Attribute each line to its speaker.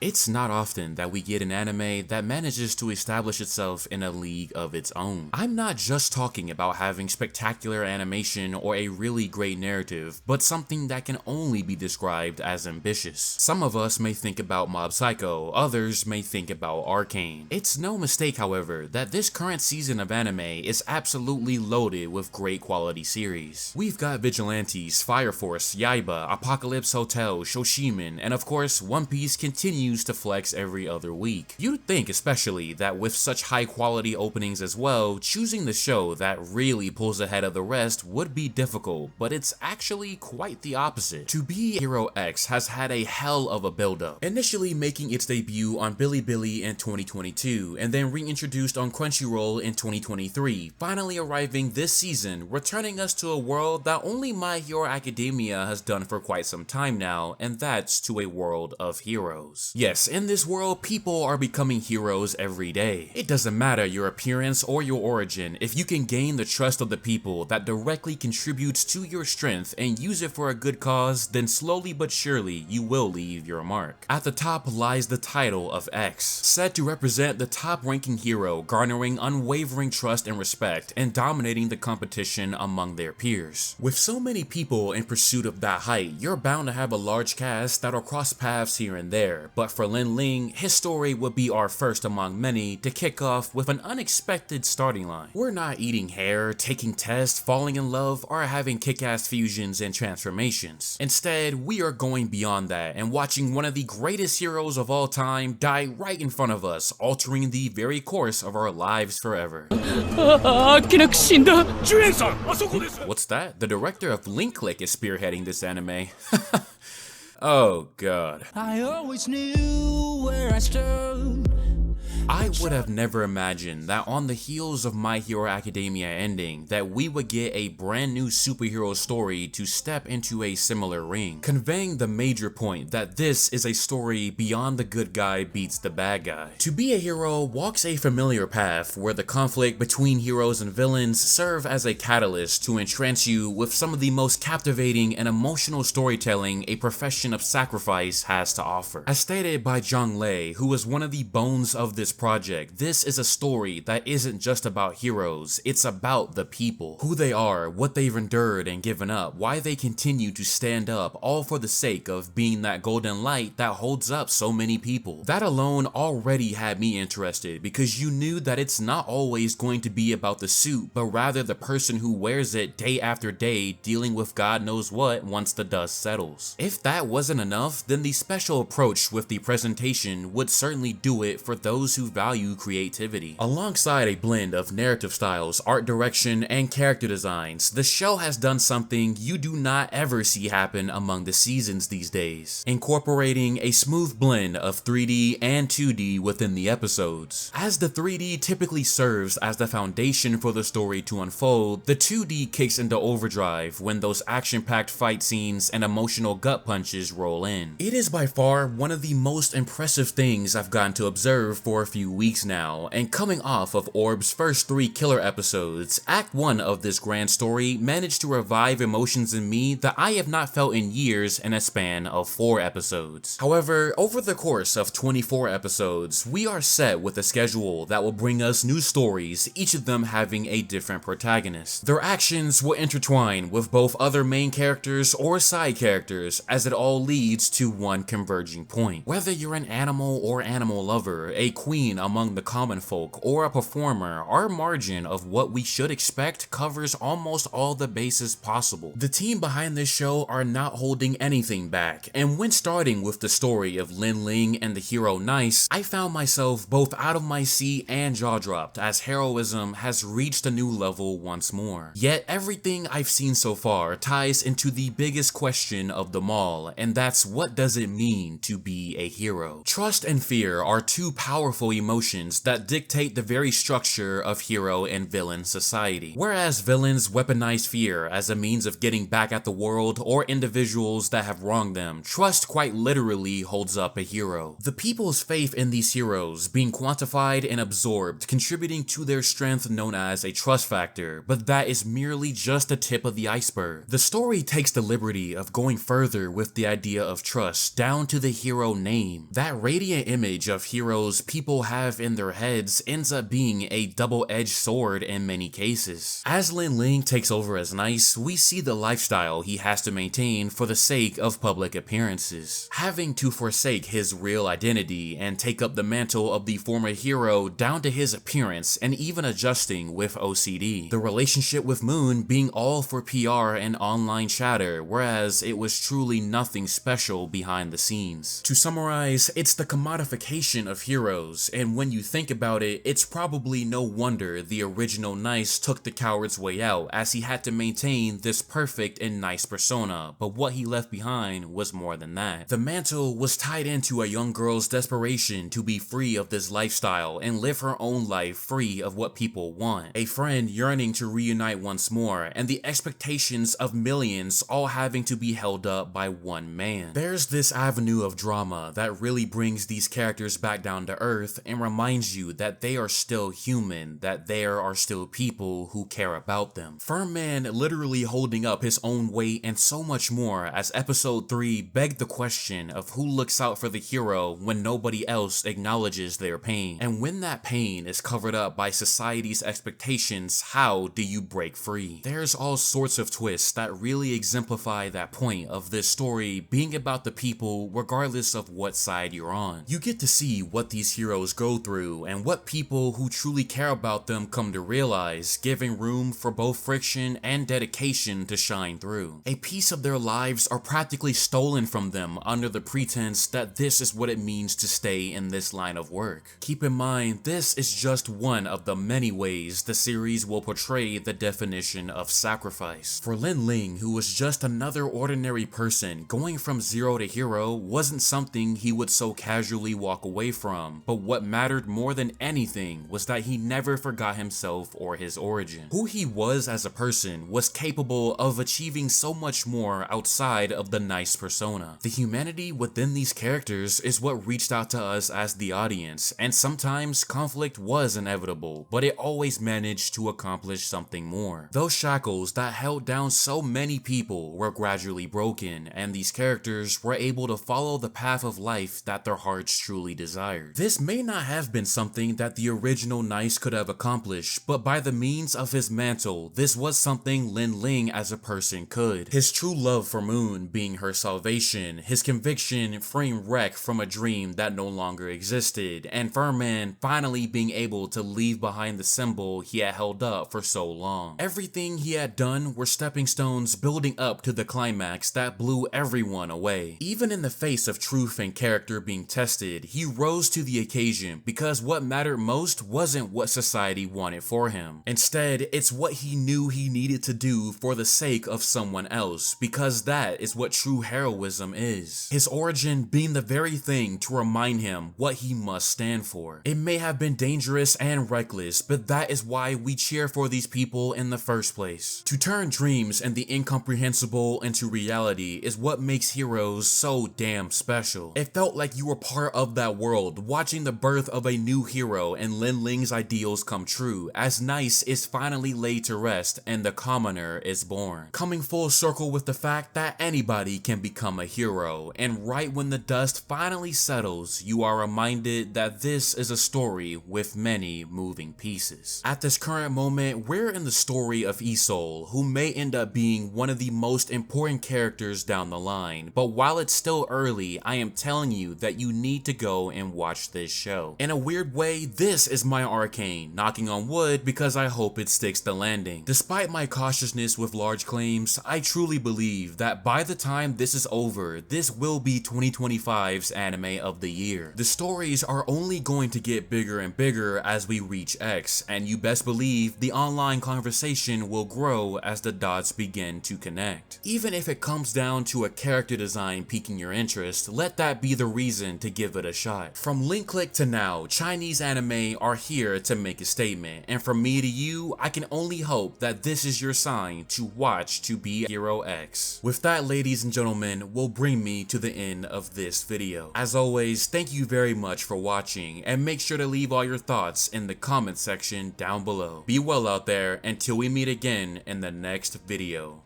Speaker 1: It's not often that we get an anime that manages to establish itself in a league of its own. I'm not just talking about having spectacular animation or a really great narrative, but something that can only be described as ambitious. Some of us may think about Mob Psycho, others may think about Arcane. It's no mistake, however, that this current season of anime is absolutely loaded with great quality series. We've got Vigilantes, Fire Force, Yaiba, Apocalypse Hotel, Shoshimin, and of course, One Piece continues to flex every other week. You'd think especially that with such high quality openings as well, choosing the show that really pulls ahead of the rest would be difficult, but it's actually quite the opposite. To Be Hero X has had a hell of a build-up, initially making its debut on Bilibili in 2022, and then reintroduced on Crunchyroll in 2023, finally arriving this season, returning us to a world that only My Hero Academia has done for quite some time now, and that's to a world of heroes. Yes, in this world, people are becoming heroes every day. It doesn't matter your appearance or your origin, if you can gain the trust of the people that directly contributes to your strength and use it for a good cause, then slowly but surely you will leave your mark. At the top lies the title of X, said to represent the top-ranking hero, garnering unwavering trust and respect and dominating the competition among their peers. With so many people in pursuit of that height, you're bound to have a large cast that'll cross paths here and there, but for Lin Ling, his story would be our first among many to kick off with an unexpected starting line. We're not eating hair, taking tests, falling in love, or having kick-ass fusions and transformations. Instead, we are going beyond that and watching one of the greatest heroes of all time die right in front of us, altering the very course of our lives forever. What's that? The director of Link Click is spearheading this anime. Oh god. I always knew where I stood. I would have never imagined that on the heels of My Hero Academia ending, that we would get a brand new superhero story to step into a similar ring, conveying the major point that this is a story beyond the good guy beats the bad guy. To Be a Hero walks a familiar path where the conflict between heroes and villains serve as a catalyst to entrance you with some of the most captivating and emotional storytelling a profession of sacrifice has to offer. As stated by Zhang Lei, who is one of the bones of this project, this is a story that isn't just about heroes, it's about the people. Who they are, what they've endured and given up, why they continue to stand up, all for the sake of being that golden light that holds up so many people. That alone already had me interested, because you knew that it's not always going to be about the suit, but rather the person who wears it day after day, dealing with God knows what once the dust settles. If that wasn't enough, then the special approach with the presentation would certainly do it for those who value creativity. Alongside a blend of narrative styles, art direction, and character designs, the show has done something you do not ever see happen among the seasons these days, incorporating a smooth blend of 3D and 2D within the episodes. As the 3D typically serves as the foundation for the story to unfold, the 2D kicks into overdrive when those action-packed fight scenes and emotional gut punches roll in. It is by far one of the most impressive things I've gotten to observe for a few weeks now, and coming off of Orb's first 3 killer episodes, Act 1 of this grand story managed to revive emotions in me that I have not felt in years in a span of 4 episodes. However, over the course of 24 episodes, we are set with a schedule that will bring us new stories, each of them having a different protagonist. Their actions will intertwine with both other main characters or side characters, as it all leads to one converging point. Whether you're an animal or animal lover, a queen among the common folk, or a performer, our margin of what we should expect covers almost all the bases possible. The team behind this show are not holding anything back, and when starting with the story of Lin Ling and the hero Nice, I found myself both out of my seat and jaw-dropped as heroism has reached a new level once more. Yet everything I've seen so far ties into the biggest question of them all, and that's what does it mean to be a hero? Trust and fear are two powerful powerful emotions that dictate the very structure of hero and villain society. Whereas villains weaponize fear as a means of getting back at the world or individuals that have wronged them, trust quite literally holds up a hero. The people's faith in these heroes being quantified and absorbed, contributing to their strength known as a trust factor, but that is merely just the tip of the iceberg. The story takes the liberty of going further with the idea of trust down to the hero name. That radiant image of heroes people have in their heads ends up being a double-edged sword in many cases. As Lin Ling takes over as Nice, we see the lifestyle he has to maintain for the sake of public appearances, having to forsake his real identity and take up the mantle of the former hero down to his appearance and even adjusting with OCD. The relationship with Moon being all for PR and online chatter, whereas it was truly nothing special behind the scenes. To summarize, it's the commodification of heroes, and when you think about it, it's probably no wonder the original Nice took the coward's way out, as he had to maintain this perfect and nice persona, but what he left behind was more than that. The mantle was tied into a young girl's desperation to be free of this lifestyle and live her own life free of what people want, a friend yearning to reunite once more, and the expectations of millions all having to be held up by one man. There's this avenue of drama that really brings these characters back down to earth and reminds you that they are still human, that there are still people who care about them. Furman literally holding up his own weight and so much more, as episode 3 begged the question of who looks out for the hero when nobody else acknowledges their pain. And when that pain is covered up by society's expectations, how do you break free? There's all sorts of twists that really exemplify that point of this story being about the people regardless of what side you're on. You get to see what these heroes go through and what people who truly care about them come to realize, giving room for both friction and dedication to shine through. A piece of their lives are practically stolen from them under the pretense that this is what it means to stay in this line of work. Keep in mind, this is just one of the many ways the series will portray the definition of sacrifice. For Lin Ling, who was just another ordinary person, going from zero to hero wasn't something he would so casually walk away from, but what mattered more than anything was that he never forgot himself or his origin. Who he was as a person was capable of achieving so much more outside of the nice persona. The humanity within these characters is what reached out to us as the audience, and sometimes conflict was inevitable, but it always managed to accomplish something more. Those shackles that held down so many people were gradually broken, and these characters were able to follow the path of life that their hearts truly desired. This may not have been something that the original Nice could have accomplished, but by the means of his mantle, this was something Lin Ling as a person could. His true love for Moon being her salvation, his conviction freeing Rek from a dream that no longer existed, and Furman finally being able to leave behind the symbol he had held up for so long. Everything he had done were stepping stones building up to the climax that blew everyone away. Even in the face of truth and character being tested, he rose to the occasion because what mattered most wasn't what society wanted for him. Instead, it's what he knew he needed to do for the sake of someone else, because that is what true heroism is. His origin being the very thing to remind him what he must stand for. It may have been dangerous and reckless, but that is why we cheer for these people in the first place. To turn dreams and the incomprehensible into reality is what makes heroes so damn special. It felt like you were part of that world, watching the birth of a new hero and Lin Ling's ideals come true, as Nice is finally laid to rest and the commoner is born. Coming full circle with the fact that anybody can become a hero, and right when the dust finally settles, you are reminded that this is a story with many moving pieces. At this current moment, we're in the story of Isol, who may end up being one of the most important characters down the line, but while it's still early, I am telling you that you need to go and watch this show. In a weird way, this is my Arcane, knocking on wood because I hope it sticks the landing. Despite my cautiousness with large claims, I truly believe that by the time this is over, this will be 2025's anime of the year. The stories are only going to get bigger and bigger as we reach X, and you best believe the online conversation will grow as the dots begin to connect. Even if it comes down to a character design piquing your interest, let that be the reason to give it a shot. From link click to now, Chinese anime are here to make a statement, and from me to you, I can only hope that this is your sign to watch To Be Hero X. With that, ladies and gentlemen, will bring me to the end of this video. As always, thank you very much for watching, and make sure to leave all your thoughts in the comment section down below. Be well out there until we meet again in the next video.